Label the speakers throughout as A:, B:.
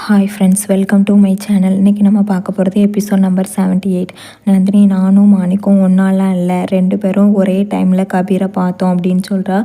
A: Hi friends, welcome to my channel. இன்றைக்கி நம்ம பார்க்க போகிறது எபிசோட் நம்பர் 78. நந்தினி, நானும் மாணிக்கும் ஒன்றாலாம் இல்லை, 2 பேரும் ஒரே டைமில் கபீரை பார்த்தோம் அப்படின்னு சொல்கிறா.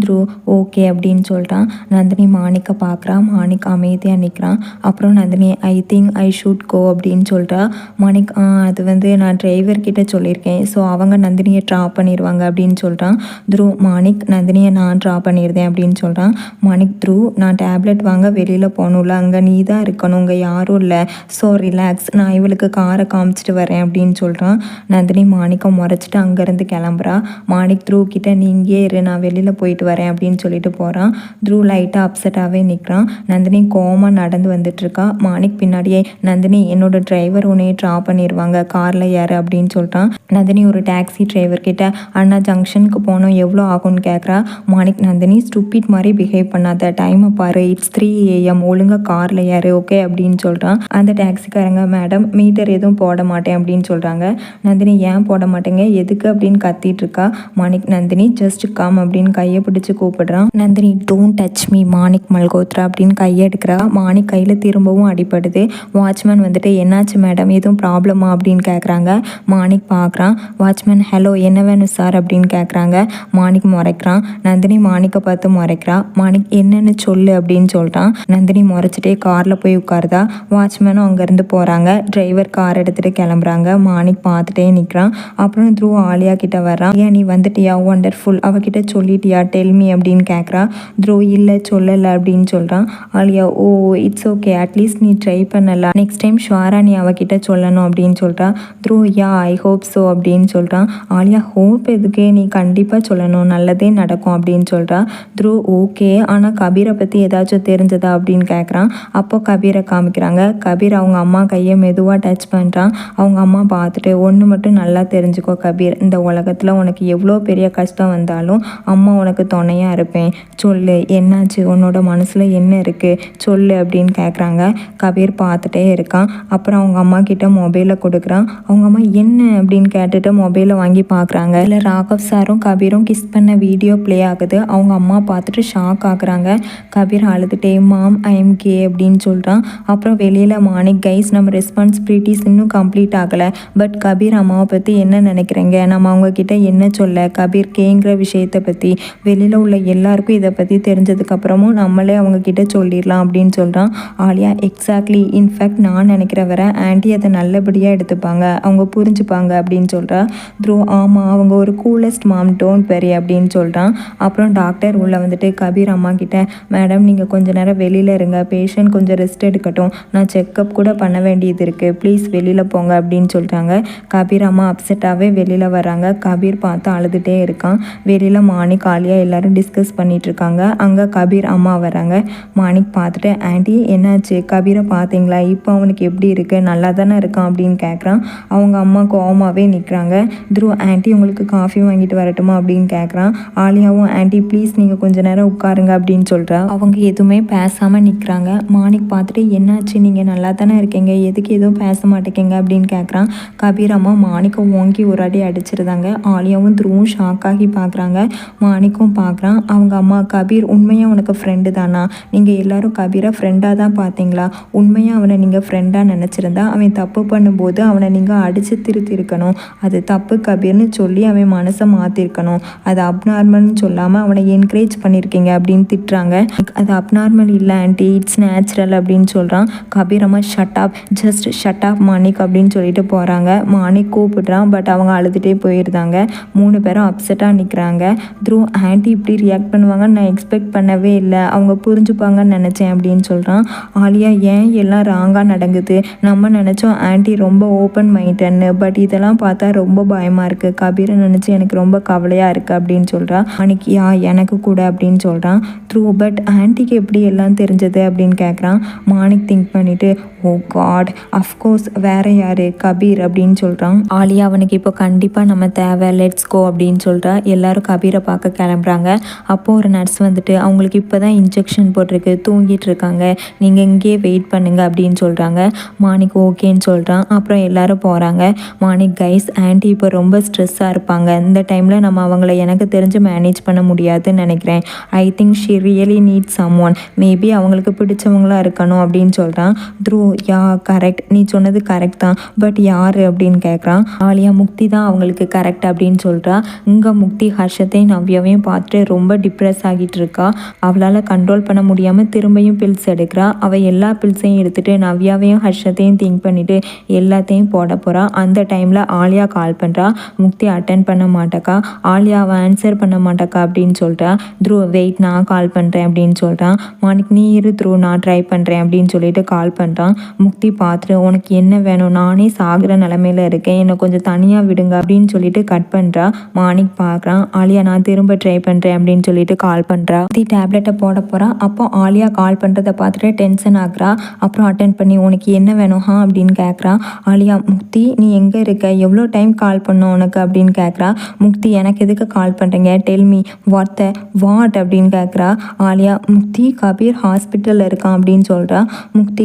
A: த்ருவ் ஓகே அப்படின்னு சொல்கிறான். நந்தினி மாணிக்கை பார்க்குறா. மாணிக் அமைதியாக நிற்கிறான். அப்புறம் Nandini I think I should go அப்படின்னு சொல்கிறா. மாணிக் அது நான் டிரைவர்கிட்ட சொல்லியிருக்கேன், ஸோ அவங்க நந்தினியை ட்ராப் பண்ணிடுவாங்க அப்படின்னு சொல்கிறான். த்ருவ் மாணிக், நந்தினியை நான் ட்ராப் பண்ணியிருந்தேன் அப்படின்னு சொல்கிறான். மாணிக், த்ருவ் நான் டேப்லெட் வாங்க வெளியில் போகணும்ல, அங்கே நீ தான் இருக்கணும், இங்கே யாரும் இல்லை, ஸோ ரிலாக்ஸ், நான் இவளுக்கு காரை காமிச்சிட்டு வரேன் அப்படின்னு சொல்கிறான். நந்தினி மாணிக்கை முறைச்சிட்டு அங்கேருந்து கிளம்புறா. மாணிக் த்ரூ கிட்ட நீங்கே இரு, நான் வெளியில் போயிட்டு வரேன் அப்படின்னு சொல்லிட்டு போகிறான். த்ரூ லைட்டாக அப்செட்டாகவே நிற்கிறான். நந்தினி கோவமாக நடந்து வந்துட்டுருக்கா. மாணிக் பின்னாடியே, நந்தினி என்னோட டிரைவர் உன்னையே ட்ராப் பண்ணிடுவாங்க, காரில் ஏறு அப்படின்னு சொல்கிறான். நந்தினி ஒரு டாக்ஸி டிரைவர் கிட்ட அண்ணா ஜங்ஷனுக்கு போனோம், எவ்வளோ ஆகும்னு கேட்குறா. மாணிக், நந்தினி ஸ்டூபிட் மாதிரி பிஹேவ் பண்ணாத, டைமை பாரு, இட்ஸ் 3 AM, ஒழுங்காக காரில் ஏறு ஓகே அப்படின்னு சொல்கிறான். அந்த டாக்ஸிக்காரங்க, மேடம் மீட்டர் எதுவும் போட மாட்டேன் அப்படின்னு சொல்கிறாங்க. நந்தினி ஏன் போட மாட்டேங்க, எதுக்கு அப்படின்னு கத்திட்டு இருக்கா. மாணிக், நந்தினி ஜஸ்ட் கம் அப்படின்னு கையை பிடிச்சி கூப்பிடுறான். Nandini don't touch me Manik Malhotra அப்படின்னு கையை எடுக்கிறா. மாணிக் கையில் திரும்பவும் அடிப்படுது. வாட்ச்மேன் என்னாச்சு மேடம், எதுவும் ப்ராப்ளமா அப்படின்னு கேட்குறாங்க. மாணிக் பார்க்குறான். வாட்ச்மேன், ஹலோ என்ன வேணும் சார் அப்படின்னு கேட்குறாங்க. மாணிக் முறைக்கிறான். நந்தினி மாணிக்கை பார்த்து முறைக்கிறா. மாணிக் என்னன்னு சொல்லு அப்படின்னு சொல்கிறான். நந்தினி முறைச்சிட்டே காரில் போய் உட்காருதா. வாட்ச்மேனும் அங்கேருந்து போகிறாங்க. டிரைவர் கார் எடுத்துகிட்டு கிளம்புறாங்க. மாணிக் பார்த்துட்டே நிற்கிறான். அப்புறம் த்ரூ ஆலியா கிட்ட வர்றான். ஏன் நீ வந்துட்டியா, ஒண்டர்ஃபுல், அவகிட்ட சொல்லிட்டியா, டெல்மி அப்படின்னு கேட்குறா. த்ரூ இல்லை சொல்லலை அப்படின்னு சொல்கிறான். Alia, oh it's okay, at least நீ ட்ரை பண்ணலாம், நெக்ஸ்ட் டைம் ஷுவராக நீ அவகிட்ட சொல்லணும் அப்படின்னு சொல்கிறா. True yeah I hope so அப்படின்னு சொல்கிறான். ஆலியா, ஹோப் எதுக்கு, நீ கண்டிப்பாக சொல்லணும், நல்லதே நடக்கும் அப்படின்னு சொல்கிறா. த்ரூ ஓகே, ஆனால் கபீரை பற்றி ஏதாச்சும் தெரிஞ்சதா அப்படின்னு கேட்குறான். அப்போ கபீரை காமிக்கிறாங்க. கபீர் அவங்க அம்மா கையை மெதுவாக டச் பண்ணுறான். அவங்க அம்மா பார்த்துட்டு, ஒன்று மட்டும் நல்லா தெரிஞ்சுக்கோ கபீர், இந்த உலகத்தில் உனக்கு எவ்வளோ பெரிய கஷ்டம் வந்தாலும் அம்மா உனக்கு துணையாக இருப்பேன், சொல்லு என்னாச்சு, உன்னோட மனசில் என்ன இருக்குது சொல்லு அப்படின்னு கேட்குறாங்க. கபீர் பார்த்துட்டே இருக்கான். அப்புறம் அவங்க அம்மா கிட்ட மொபைலை கொடுக்குறான். அவங்க அம்மா என்ன அப்படின்னு கேட்டுட்டு மொபைலை வாங்கி பார்க்குறாங்க. இல்லை ராகவ் சாரும் கபீரும் கிஸ் பண்ண வீடியோ ப்ளே ஆகுது. அவங்க அம்மா பார்த்துட்டு ஷாக் ஆகுறாங்க. கபீர் அழுதுட்டே, மாம் ஐ எம் கே அப்படின்னு சொல்கிறான். அப்புறம் வெளியில் மாணிக், கைஸ் நம்ம ரெஸ்பான்சிபிலிட்டிஸ் இன்னும் கம்ப்ளீட் ஆகலை, பட் கபீர் அம்மாவை பற்றி என்ன நினைக்கிறீங்க, நம்ம அவங்கக்கிட்ட என்ன சொல்ல, கபீர் கேங்கிற விஷயத்தை பற்றி வெளியில் உள்ள எல்லாருக்கும் இதை பற்றி தெரிஞ்சதுக்கப்புறமும் நம்மளே அவங்கக்கிட்ட சொல்லிடலாம் அப்படின்னு சொல்கிறான். ஆலியா, எக்ஸாக்ட்லி, இன்ஃபேக்ட் நான் நினைக்கிற வர ஆன்ட்டி அதை நல்லபடியாக எடுத்துப்பாங்க, அவங்க புரிஞ்சுப்பாங்க அப்படின்னு சொல்கிறா. த்ரூ ஆமாம், அவங்க ஒரு கூலஸ்ட் மாம், டோன்ட் வெரி அப்படின்னு சொல்கிறான். அப்புறம் டாக்டர் உள்ளே கபீர் அம்மா கிட்ட, மேடம் நீங்கள் கொஞ்ச நேரம் வெளியில் இருங்க, பேஷண்ட் கொஞ்சம் ரெஸ்ட் எடுக்கட்டும், நான் செக்கப் கூட பண்ண வேண்டியது இருக்குது, ப்ளீஸ் வெளியில் போங்க அப்படின்னு சொல்கிறாங்க. கபீர் அம்மா அப்செட்டாகவே வெளியில் வராங்க. கபீர் பார்த்து அழுதுகிட்டே இருக்கான். வெளியில் மாணிக், ஆலியா எல்லோரும் டிஸ்கஸ் பண்ணிகிட்ருக்காங்க. அங்கே கபீர் அம்மா வராங்க. மாணிக் பார்த்துட்டு, ஆண்டி என்னாச்சு, கபீரை பார்த்தீங்களா, இப்போ அவனுக்கு எப்படி இருக்குது, நல்லா தானே இருக்கான் அப்படின்னு கேட்குறான். அவங்க அம்மா கோவமாகவே நிற்கிறாங்க. த்ரூ, ஆண்டி உங்களுக்கு காஃபி வாங்கிட்டு வரட்டுமா அப்படின்னு கேட்குறான். ஆலியாவும், ஆண்டி ப்ளீஸ் நீங்கள் கொஞ்ச நேரம் உட்காருங்க அப்படின்னு சொல்கிறா. அவங்க எதுவுமே பேசாமல் நிற்கிறாங்க. மாணிக் பார்த்துட்டு, என்னாச்சு, நீங்கள் நல்லா தானே இருக்கீங்க, எதுக்கு எதுவும் பேச மாட்டேங்க அப்படின்னு கேட்குறான். கபீர் அம்மா மாணிக்கை ஓங்கி ஒரு அடி அடிச்சிருந்தாங்க. ஆலியாவும் த்ரூவும் ஷாக்காகி பார்க்குறாங்க. மாணிக்கும் பார்க்குறான். அவங்க அம்மா, கபீர் உண்மையாக உனக்கு ஃப்ரெண்டு தானா, நீங்கள் எல்லோரும் கபீரை ஃப்ரெண்டாக தான் பார்த்தீங்களா, உண்மையாக அவனை நீங்கள் ஃப்ரெண்டாக நினச்சிருந்தா அவன் தப்பு பண்ணும்போது அவனை நீங்கள் அடித்து திருத்திருக்கணும், அது தப்பு கபீர்னு சொல்லி அவன் மனசை மாற்றிருக்கணும், அது அப்நார்மல்னு சொல்லாமல் அவனை என்கரேஜ் பண்ணியிருக்கீங்க அப்படின்னு திட்டுறாங்க. அது அப்நார்மல் இல்லை ஆண்டி, இட்ஸ் நேச்சுரல் அப்படின்னு சொல்கிறான். கபீர் அம்மா, shut up, just shut up Manik அப்படின்னு சொல்லிட்டு போகிறாங்க. மாணிக் கூப்பிடுறான், பட் அவங்க அழுதுகிட்டே போயிருந்தாங்க. 3 பேரும் அப்செட்டாக நிற்கிறாங்க. த்ரூ, ஆண்டி இப்படி ரியாக்ட் பண்ணுவாங்கன்னு நான் எக்ஸ்பெக்ட் பண்ணவே இல்லை, அவங்க புரிஞ்சுப்பாங்கன்னு நினச்சேன் அப்படின்னு சொல்கிறான். ஆலியா, ஏன் எல்லாம் ராங்காக நடக்குது, நம்ம நினச்சோம் ஆண்டி ரொம்ப ஓப்பன் மைண்டன்னு, பட் இதெல்லாம் பார்த்தா ரொம்ப பயமாக இருக்குது, கபீரை நினச்சி எனக்கு ரொம்ப கவலையாக இருக்குது அப்படின்னு சொல்கிறா. மாணிக், யா எனக்கு கூட அப்படின்னு சொல்கிறான். த்ரூ, பட் ஆன்ட்டிக்கு எப்படி எல்லாம் தெரிஞ்சது அப்படின்னு கேட்குறான். மாணிக் திங்க் பண்ணிவிட்டு, ஓ காட், அஃப்கோர்ஸ் வேறு யார், கபீர் அப்படின்னு சொல்கிறான். ஆலியா அவனுக்கு இப்போ கண்டிப்பாக நம்ம தேவை, லெட்ஸ் கோ அப்படின்னு சொல்கிறா. எல்லாரும் கபீரை பார்க்க கிளம்புறாங்க. அப்போது ஒரு நர்ஸ் வந்துட்டு அவங்களுக்கு இப்போ தான் இன்ஜெக்ஷன் போட்டிருக்கு, தூங்கிட்டு இருக்காங்க, நீங்கள் இங்கேயே வெயிட் பண்ணுங்க அப்படின்னு சொல்கிறாங்க. மாணிக் ஓகேன்னு சொல்கிறான். அப்புறம் எல்லாரும் போகிறாங்க. மாணிக் கைஸ், ஆன்ட்டி இப்போ ரொம்ப ஸ்ட்ரெஸ்ஸாக இருப்பாங்க, இந்த டைமில் நம்ம அவங்கள எனக்கு தெரிஞ்சு மேனேஜ் பண்ண முடியாதுன்னு நினைக்கிறேன். I think she really need someone, maybe அவங்களுக்கு பிடிச்சவங்களா இருக்கணும் அப்படின்னு சொல்கிறான். த்ரூ, யா கரெக்ட், நீ சொன்னது கரெக்ட் தான், பட் யார் அப்படின்னு கேட்குறான். ஆலியா முக்தி தான் அவங்களுக்கு கரெக்ட் அப்படின்னு சொல்கிறா. இங்கே முக்தி ஹர்ஷத்தையும் நவ்யாவையும் பார்த்துட்டு ரொம்ப டிப்ரெஸ் ஆகிட்டு இருக்கா. அவளால் கண்ட்ரோல் பண்ண முடியாமல் திரும்பியும் பில்ஸ் எடுக்கிறா. அவள் எல்லா பில்ஸையும் எடுத்துகிட்டு நவ்யாவையும் ஹர்ஷத்தையும் திங்க் பண்ணிவிட்டு எல்லாத்தையும் போட போகிறா. அந்த டைமில் ஆலியா கால் பண்ணுறா. முக்தி அட்டன் பண்ண மாட்டேக்கா. ஆலியாவை ஆன்சர் பண்ண மாட்டேக்கா அப்படின்னு சொல்கிறா. த்ரூ வெயிட், நான் கால் பண்ணுறேன் அப்படின்னு சொல்கிறான். மாணிக் நீ இரு த்ரூ, நான் ட்ரை பண்ணுறேன் அப்படின்னு சொல்லிட்டு கால் பண்ணுறான். முக்தி பார்த்துட்டு உனக்கு என்ன வேணும், நானே சாகிற நிலமையில இருக்கேன், என்னை கொஞ்சம் தனியாக விடுங்க அப்படின்னு சொல்லிட்டு கட் பண்ணுறா. மாணிக் பார்க்குறான். ஆலியா நான் திரும்ப ட்ரை பண்ணுறேன் அப்படின்னு சொல்லிட்டு கால் பண்ணுறா. முக்தி டேப்லெட்டை போட போகிறா. அப்போ ஆலியா கால் பண்ணுறதை பார்த்துட்டு டென்ஷன் ஆகுறா. அப்புறம் அட்டன் பண்ணி உனக்கு என்ன வேணும் அப்படின்னு கேட்குறா. ஆலியா, முக்தி நீ எங்கே இருக்க, எவ்வளோ டைம் கால் பண்ணோம் உனக்கு அப்படின்னு கேட்குறா. முக்தி, எனக்கு எதுக்கு கால் பண்ணுறீங்க, டெல் மீ வாட் அப்படின்னு கேட்குறா. ஆலியா, முக்தி கபீர் ஹாஸ்பிட்டலில் இருக்கான் அப்படின்னு சொல்கிறா. முக்தி,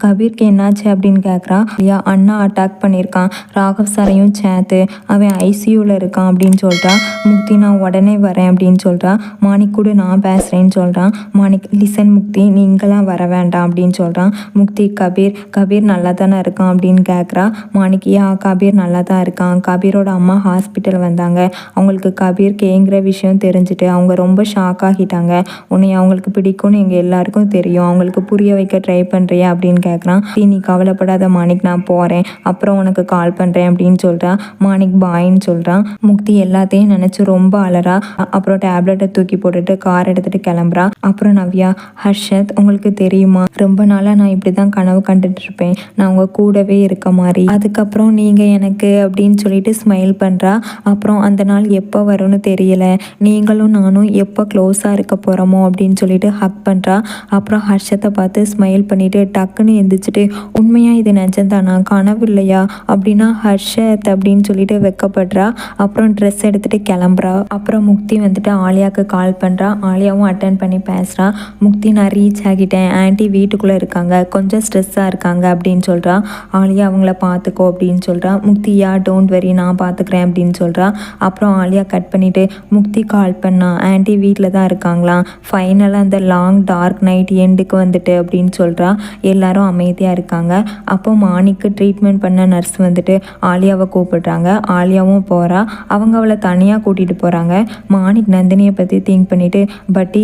A: கபீருக்கு என்னாச்சு அப்படின்னு கேட்குறா. ஆலியா, அண்ணா அட்டாக் பண்ணியிருக்கான், ராகவ் சாரையும் சேர்த்து, அவன் ஐசியூவில் இருக்கான் அப்படின்னு சொல்கிறா. முக்தி, நான் உடனே வரேன் அப்படின்னு சொல்கிறா. மாணிக் கூட நான் பேசுகிறேன்னு சொல்கிறான். மாணிக், லிசன் முக்தி, நீ இங்கெல்லாம் வர வேண்டாம் அப்படின்னு சொல்கிறான். முக்தி, கபீர் நல்லா தானே இருக்கான் அப்படின்னு கேட்குறா. மாணிக், யா கபீர் நல்லா தான் இருக்கான், கபீரோட அம்மா ஹாஸ்பிட்டல் வந்தாங்க, அவங்களுக்கு கபீர் கேங்கிற விஷயம் தெரிஞ்சுட்டு அவங்க ரொம்ப ஷாக் ஆகிட்டாங்க, உன்னை அவங்களுக்கு பிடிக்கும்னு எங்கள் எல்லாருக்கும் தெரியும், அவங்களுக்கு புரிய வைக்க ட்ரை பண்ணுறியா அப்படின்னு கேட்குறான். நீ கவலைப்படாத மாணிக், நான் போகிறேன், அப்புறம் உனக்கு கால் பண்ணுறேன் அப்படின்னு சொல்கிறா. மாணிக் பாயின்னு சொல்கிறான். முக்தி எல்லாத்தையும் நினச்சி ரொம்ப அலறா. அப்புறம் டேப்லெட்டை தூக்கி போட்டுட்டு கார் எடுத்துகிட்டு கிளம்புறா. அப்புறம் நவ்யா, ஹர்ஷத் உங்களுக்கு தெரியுமா, ரொம்ப நாளாக நான் இப்படி தான் கனவு கண்டுட்டு இருப்பேன், நான் உங்கள் கூடவே இருக்க மாதிரி, அதுக்கப்புறம் நீங்கள் எனக்கு அப்படின்னு சொல்லிட்டு ஸ்மைல் பண்ணுறா. அப்புறம் அந்த நாள் எப்போ வரும்னு தெரியல, நீங்களும் நானும் எப்போ க்ளோஸாக இருக்க போகிறோமோ அப்படின்னு சொல்லிட்டு ஹக் பண்ணுறா. அப்புறம் ஹர்ஷத்தை பார்த்து ஸ்மைல் பண்ணிவிட்டு டக்குன்னு எந்திரிச்சிட்டு, உண்மையாக இது நிஜம்தானா, கனவு இல்லையா அப்படின்னா ஹர்ஷத் அப்படின்னு சொல்லிட்டு வெக்கப்படுறா. அப்புறம் ட்ரெஸ் எடுத்துகிட்டு கிளம்புறா. அப்புறம் முக்தி வந்துட்டு ஆலியாவுக்கு கால் பண்ணுறா. ஆலியாவும் அட்டன் பண்ணி பேசுகிறா. முக்தி, நான் ரீச் ஆகிட்டேன், ஆன்ட்டி வீட்டுக்குள்ளே இருக்காங்க, கொஞ்சம் ஸ்ட்ரெஸ்ஸாக இருக்காங்க அப்படின்னு சொல்கிறா. ஆலியா அவங்கள பார்த்துக்கோ அப்படின்னு சொல்கிறா. முக்தி, யா டோன்ட் வெரி, நான் பார்த்துக்கிறேன் அப்படின்னு சொல்கிறா. அப்புறம் ஆலியா கட் பண்ணிவிட்டு, முக்தி கால் பண்ணா, ஆன்ட்டி வீட்டில் தான் இருக்காங்களாம், ஃபைனலாக அந்த லாங் டார்க் நைட் எண்டுக்கு வந்துட்டு அப்படின்னு சொல்கிறா. எல்லாரும் அமைதியாக இருக்காங்க. அப்போ மாணிக்கு ட்ரீட்மெண்ட் பண்ண நர்ஸ் வந்துட்டு ஆலியாவை கூப்பிடுறாங்க. ஆலியாவும் போகிறா. அவங்க அவளை தனியாக கூட்டிகிட்டு போகிறாங்க. மாணிக் நந்தினியை பற்றி திங்க் பண்ணிவிட்டு, பட்டி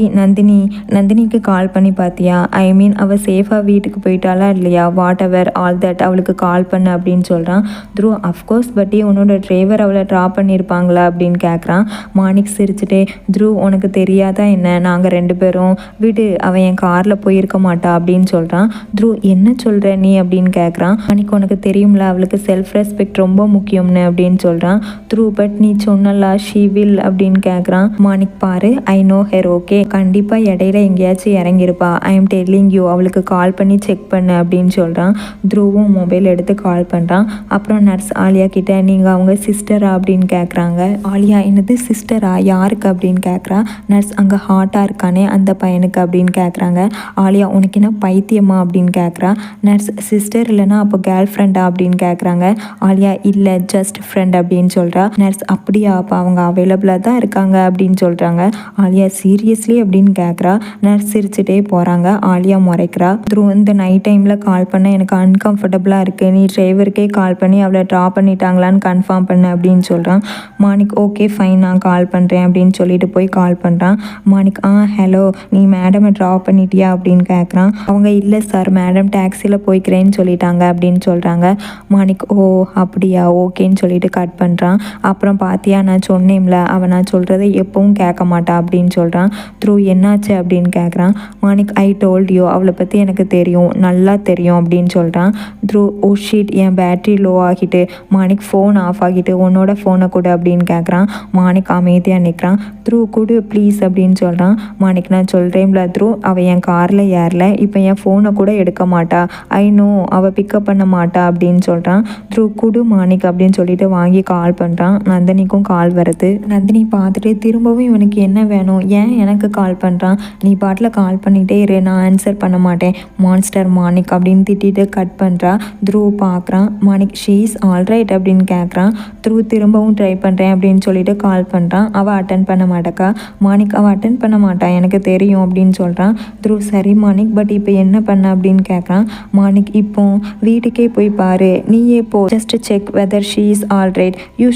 A: நந்தினிக்கு கால் பண்ணி பார்த்தியா, ஐ மீன் அவள் சேஃபாக வீட்டுக்கு போயிட்டாளா இல்லையா, வாட் எவர் ஆல் தட், அவளுக்கு கால் பண்ண அப்படின்னு சொல்கிறான். த்ரூ, அஃப்கோர்ஸ் பட்டி உன்னோட டிரைவர் அவளை ட்ராப் பண்ணியிருப்பாங்களா அப்படின்னு கேட்குறான். மாணிக் சிரிச்சுட்டே, த்ரூ உனக்கு தெரியாதா என்ன, நாங்கள் 2 பேரும், விடு அவன் என் காரில் போயிருக்க மாட்டா அப்படின்னு சொல்கிறான். த்ரூ, என்ன சொல்கிற நீ அப்படின்னு கேட்குறான். மாணிக், உனக்கு தெரியும்ல அவளுக்கு செல்ஃப் ரெஸ்பெக்ட் ரொம்ப முக்கியம்னு அப்படின்னு சொல்கிறான். த்ரூ, பட் நீ சொன்னலா ஷீ வில் அப்படின்னு கேட்குறான். மாணிக், பாரு ஐ நோ ஹெர், ஓகே, கண்டிப்பாக இடையில எங்கேயாச்சும் இறங்கியிருப்பா, ஐ எம் டெல்லிங் யூ, அவளுக்கு கால் பண்ணி செக் பண்ணு அப்படின்னு சொல்கிறான். த்ரூவும் மொபைல் எடுத்து கால் பண்ணுறான். அப்புறம் நர்ஸ் ஆலியா கிட்ட, நீங்கள் அவங்க சிஸ்டரா அப்படின்னு கேட்குறாங்க. ஆலியா, என்னது சிஸ்டரா, யாருக்கு அப்படின்னு கேட்குறா. நர்ஸ், அங்கே ஹாட்டாக இருக்கானே அந்த பையனுக்கு அப்படின்னு கேட்குறாங்க. ஆலியா, உனக்கு என்ன பைத்தியமா அப்படின்னு கேட்குறா. நர்ஸ், சிஸ்டர் இல்லைனா அப்போ கேர்ள் ஃப்ரெண்டா அப்படின்னு கேட்குறாங்க. ஆலியா, இல்லை ஜஸ்ட் ஃப்ரெண்ட் அப்படின்னு சொல்கிறா. நர்ஸ், அப்படியா, அப்போ அவங்க அவைலபிளாக தான் இருக்காங்க அப்படின்னு சொல்கிறாங்க. ஆலியா, சீரியஸ்லி அப்படின்னு கேட்குறா. நர்ஸ் சிரிச்சுட்டே போகிறாங்க. ஆலியா முறைக்கிறா. த்ரூ, இந்த நைட் டைமில் கால் பண்ண எனக்கு அன்கம்ஃபர்டபுளாக இருக்குது, நீ டிரைவருக்கே கால் பண்ணி அவளை ட்ராப் பண்ணிட்டாங்களான்னு கன்ஃபார்ம் பண்ணு அப்படின்னு சொல்கிறான். மாணிக், ஓகே ஃபைன், நான் கால் பண்ணுறேன் அப்படின்னு சொல்லிட்டு போய் கால் பண்ணுறான். மாணிக், ஹலோ, நீ மேடமை ட்ராப் பண்ணிட்டியா அப்படின்னு கேட்குறான். அவங்க, இல்லை சார், மேடம் டாக்ஸியில் போய்க்கிறேன்னு சொல்லிட்டாங்க அப்படின்னு சொல்கிறாங்க. மாணிக், ஓ அப்படியா, ஓகேன்னு சொல்லிட்டு கட் பண்ணுறான். அப்புறம் பார்த்தியா, நான் சொன்னேன்ல அவன் நான் சொல்கிறத எப்பவும் கேட்க மாட்டா அப்படின்னு சொல்கிறான். த்ரூ, என்னாச்சு அப்படின்னு கேட்குறான். மாணிக், ஐ டோல்ட் யூ, அவளை பற்றி எனக்கு தெரியும், நல்லா தெரியும் அப்படின்னு சொல்கிறான். த்ரூ, ஓ ஷீட், என் பேட்ரி லோ ஆகிட்டு. மாணிக், ஃபோன் ஆஃப் ஆகிட்டு, உன்னோட ஃபோனை கொடு அப்படின்னு கேட்குறான். மாணிக் அமைதியாக நிற்கிறான். த்ரூ, கொடு ப்ளீஸ் அப்படின்னு சொல்கிறான். மாணிக், நான் சொல்கிறேன்ல த்ரூ, அவள் என் காரில் ஏறல, இப்போ என் ஃபோனை கூட எடுக்க மாட்டா, ஐ நோ அவள் பிக்கப் பண்ண மாட்டா அப்படின்னு சொல்கிறான். த்ரூ குடு மாணிக் அப்படின்னு சொல்லிட்டு வாங்கி கால் பண்ணுறான். நந்தினிக்கும் கால் வருது. நந்தினி பார்த்துட்டு திரும்பவும் இவனுக்கு என்ன வேணும், ஏன் எனக்கு கால் பண்ணுறான், நீ பாட்டில் கால் பண்ணிகிட்டே இரு, நான் ஆன்சர் பண்ண மாட்டேன், மான்ஸ்டர் மாணிக் அப்படின்னு திட்டிட்டு கட் பண்ணுறா. த்ரூ பார்க்குறான். மாணிக் ஷீ இஸ் ஆல்ரைட் அப்படின்னு கேட்குறான். த்ரூ திரும்பவும் ட்ரை பண்ணுறேன் அப்படின்னு சொல்லிட்டு கால் பண்ணுறான். அவள் அட்டன் பண்ண மாட்டேக்கா. மாணிக் அவள் அட்டன் பண்ண மாட்டா எனக்கு தெரியும் அப்படின்னு சொல்கிறான். த்ரூ சரி மாணிக், பட் இப்போ என்ன பண்ண அப்படின்னு கேட்குறான். மாணிக் இப்போ வீட்டுக்கே போய் பாரு, நீயே போ, just check whether she is alright, you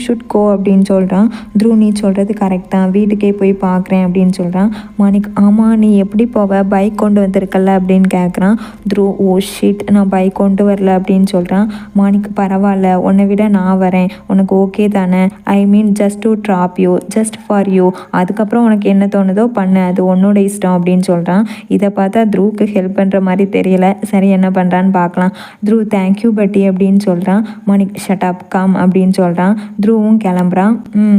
A: should go அப்படின்னு சொல்கிறான். த்ரூ நீ சொல்கிறது கரெக்ட் தான், வீட்டுக்கே போய் பார்க்குறேன் அப்படின்னு சொல்கிறான். மாணிக் ஆமாம் நீ எப்படி போவ, பைக் கொண்டு வந்திருக்கல அப்படின்னு கேட்குறான். த்ரூ ஓ ஷிட், நான் பைக் கொண்டு வரல அப்படின்னு சொல்கிறான். மாணிக் பரவாயில்ல, உன்னை விட நான் வரேன், உனக்கு ஓகே தானே, I mean just to drop you, just for you, அதுக்கப்புறம் உனக்கு என்ன தோணுதோ பண்ணு, அது உன்னோட இஷ்டம் அப்படின்னு சொல்கிறான். இதை பார்த்தா த்ரூக்கு ஹெல்ப் பண்ணுற மாதிரி தெரியல. சரி என்ன பண்ணுறான்னு பார்க்கலாம். த்ரூ தேங்க்யூ பட்டி அப்படின்னு சொல்கிறான். மாணிக் ஷட் அப் கம் அப்படின்னு சொல்கிறான். த்ரூவும் கிளம்புறான்.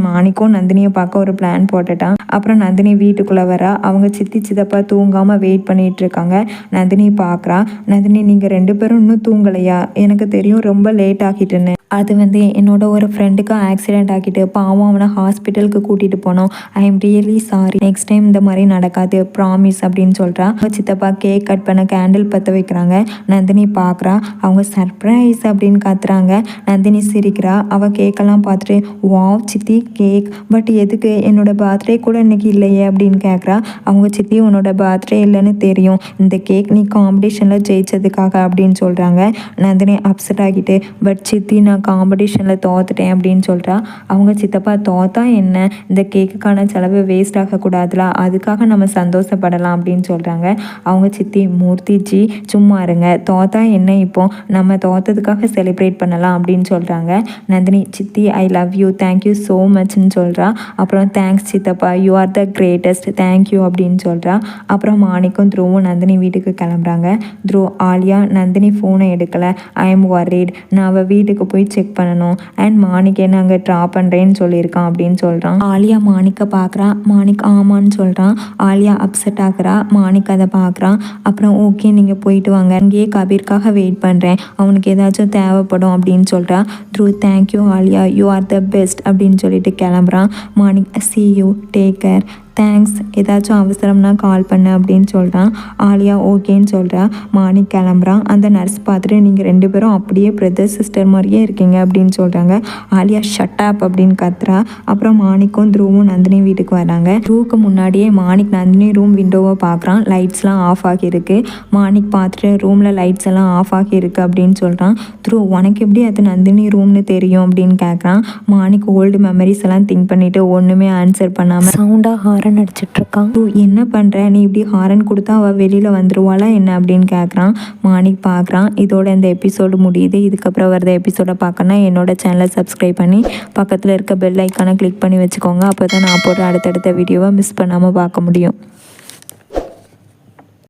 A: மாணிக்கும் நந்தினியை பார்க்க ஒரு பிளான் போட்டுட்டான். அப்புறம் நந்தினி வீட்டுக்குள்ளே வரா. அவங்க சித்தி சித்தப்பா தூங்காமல் வெயிட் பண்ணிட்டு இருக்காங்க. நந்தினி பார்க்குறா. நந்தினி நீங்கள் 2 பேரும் இன்னும் தூங்கலையா, எனக்கு தெரியும் ரொம்ப லேட் ஆகிட்டுன்னு, அது என்னோட ஒரு ஃப்ரெண்டுக்கு ஆக்சிடெண்ட் ஆகிட்டு பாவம் அவனை ஹாஸ்பிட்டலுக்கு கூட்டிகிட்டு போனோம், I am really sorry, next time இந்த மாதிரி நடக்காது ப்ராமிஸ் அப்படின்னு சொல்கிறா. சித்தப்பா கேக் கட் பண்ண கேண்டில் பற்ற வைக்கிறாங்க. நந்தினி பார்க்குறா. அவங்க சர்ப்ரைஸ் அப்படின்னு கத்துறாங்க. நந்தினி சிரிக்கிறா. அவள் கேக்கெல்லாம் பார்த்துட்டு வாவ் சித்தி கேக், பட் எதுக்கு, என்னோட பர்த்டே கூட இன்னைக்கு இல்லையே அப்படின்னு கேட்குறா. அவங்க சித்தி உன்னோட பர்த்டே இல்லைன்னு தெரியும், இந்த கேக் நீ காம்படிஷனில் ஜெயிச்சதுக்காக அப்படின்னு சொல்கிறாங்க. நந்தினி அப்செட் ஆகிட்டு பட் சித்தி நான் காம்படிஷனில் தோத்துட்டேன் அப்படின்னு சொல்கிறா. அவங்க சித்தப்பா தோத்தா என்ன, இந்த கேக்குக்கான செலவு வேஸ்ட் ஆகக்கூடாதுல, அதுக்காக நம்ம சந்தோஷப்படலாம் அப்படின்னு சொல்கிறாங்க. அவங்க சித்தி மூர்த்தி ஜி சும்மா இருங்க, தோத்தா என்ன, இப்போ நம்ம தோத்ததுக்காக செலிப்ரேட் பண்ணலாம் அப்படின்னு சொல்கிறாங்க. நந்தினி சித்தி I love you, thank you so மச்ன்னு சொல்கிறா. அப்புறம் தேங்க்ஸ் சித்தப்பா, you are the greatest, thank you அப்படின்னு சொல்கிறா. அப்புறம் மாணிக்கும் த்ரூவும் நந்தினி வீட்டுக்கு கிளம்புறாங்க. த்ரூ ஆலியா நந்தினி ஃபோனை எடுக்கலை, ஐ எம் வர்ரீட், நான் அவள் வீட்டுக்கு போய் செக் பண்ணணும், அண்ட் மாணிக் என்ன அங்கே ட்ராப் பண்ணுறேன்னு சொல்லியிருக்கான் அப்படின்னு சொல்கிறான். ஆலியா மாணிக்கை பார்க்குறா. மாணிக் ஆமான்னு சொல்கிறான். ஆலியா அப்செட் ஆகுறா. மாணிக் அதை பார்க்குறான். அப்புறம் ஓகே நீங்கள் போயிட்டு வாங்க, இங்கேயே கபீர்க்காக வெயிட் பண்ணுறேன், அவனுக்கு ஏதாச்சும் தேவைப்படும் அப்படின்னு சொல்கிறா. த்ரூ thank you Alia, you are the best அப்படின்னு சொல்லிட்டு கிளம்புறான். Manik see you, take care, thanks, ஏதாச்சும் அவசரம்னா கால் பண்ண அப்படின்னு சொல்கிறான். ஆலியா ஓகேன்னு சொல்கிறா. மாணிக் கிளம்புறான். அந்த நர்ஸ் பார்த்துட்டு நீங்கள் 2 பேரும் அப்படியே பிரதர் சிஸ்டர் மாதிரியே இருக்கீங்க அப்படின்னு சொல்கிறாங்க. ஆலியா ஷட் அப் அப்படின்னு கத்துறா. அப்புறம் மாணிக்கும் த்ரூவும் நந்தினி வீட்டுக்கு வராங்க. த்ரூவுக்கு முன்னாடியே மாணிக் நந்தினி ரூம் விண்டோவை பார்க்குறான். லைட்ஸ்லாம் ஆஃப் ஆகியிருக்கு. மாணிக் பார்த்துட்டு ரூமில் லைட்ஸ் எல்லாம் ஆஃப் ஆகியிருக்கு அப்படின்னு சொல்கிறான். த்ரூ உனக்கு எப்படி அது நந்தினி ரூம்னு தெரியும் அப்படின்னு கேட்குறான். மாணிக் ஓல்டு மெமரிஸ் எல்லாம் திங்க் பண்ணிவிட்டு ஒன்றுமே ஆன்சர் பண்ணாமல் சவுண்டாக ஹாரன் அடிச்சிட்டு இருக்கான். என்ன பண்ணுற, நீ இப்படி ஹாரன் கொடுத்தா அவள் வெளியில் வந்துருவாளா என்ன அப்படின்னு கேட்குறான். மாணிக் பார்க்குறான். இதோட இந்த எபிசோடு முடியுது. இதுக்கப்புறம் வரத எபிசோடை பார்க்கணுன்னா என்னோட சேனலை சப்ஸ்கிரைப் பண்ணி பக்கத்தில் இருக்க பெல் ஐக்கானை கிளிக் பண்ணி வச்சுக்கோங்க. அப்போ தான் நான் போடுற அடுத்தடுத்த வீடியோவை மிஸ் பண்ணாமல் பார்க்க முடியும்.